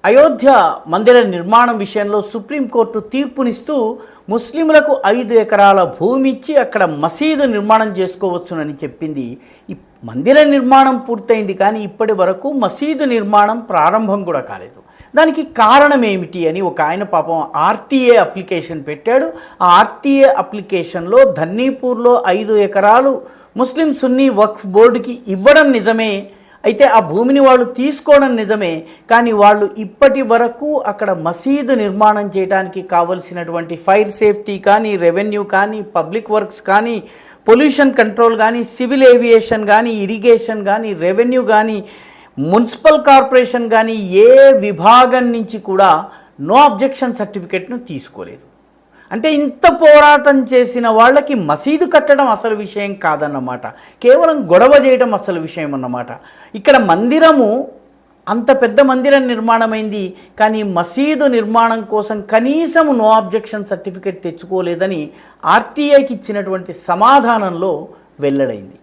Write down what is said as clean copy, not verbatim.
అయోధ్య మందిర నిర్మాణం విషయంలో సుప్రీంకోర్టు తీర్పునిస్తూ ముస్లింలకు 5 ఎకరాల భూమి ఇచ్చి అక్కడ మసీదు నిర్మాణం చేసుకోవచ్చునని చెప్పింది. ఈ మందిర నిర్మాణం పూర్తయింది, కానీ ఇప్పటి వరకు మసీదు నిర్మాణం ప్రారంభం కూడా కాలేదు. దానికి కారణం ఏమిటి అని ఒక ఆయన పాపం ఆర్టీఏ అప్లికేషన్ పెట్టాడు. ఆ ఆర్టీఏ అప్లికేషన్లో ధన్నీపూర్లో 5 ఎకరాలు ముస్లిం సున్నీ వక్ఫ్ బోర్డుకి ఇవ్వడం నిజమే, అయితే ఆ భూమిని వాళ్ళు తీసుకోవడం నిజమే, కానీ వాళ్ళు ఇప్పటి వరకు అక్కడ మసీదు నిర్మాణం చేయడానికి కావలసినటువంటి ఫైర్ సేఫ్టీ కానీ, రెవెన్యూ కానీ, పబ్లిక్ వర్క్స్ కానీ, పొల్యూషన్ కంట్రోల్ కానీ, సివిల్ ఏవియేషన్ కానీ, ఇరిగేషన్ కానీ, రెవెన్యూ కానీ, మున్సిపల్ కార్పొరేషన్ కానీ ఏ విభాగం నుంచి కూడా నో అబ్జెక్షన్ సర్టిఫికెట్ను తీసుకోలేదు. అంటే ఇంత పోరాటం చేసిన వాళ్ళకి మసీదు కట్టడం అసలు విషయం కాదన్నమాట, కేవలం గొడవ చేయడం అసలు విషయం అన్నమాట. ఇక్కడ మందిరము అంత పెద్ద మందిరం నిర్మాణమైంది, కానీ మసీదు నిర్మాణం కోసం కనీసం నో అబ్జెక్షన్ సర్టిఫికెట్ తెచ్చుకోలేదని ఆర్టీఐకి ఇచ్చినటువంటి సమాధానంలో వెల్లడైంది.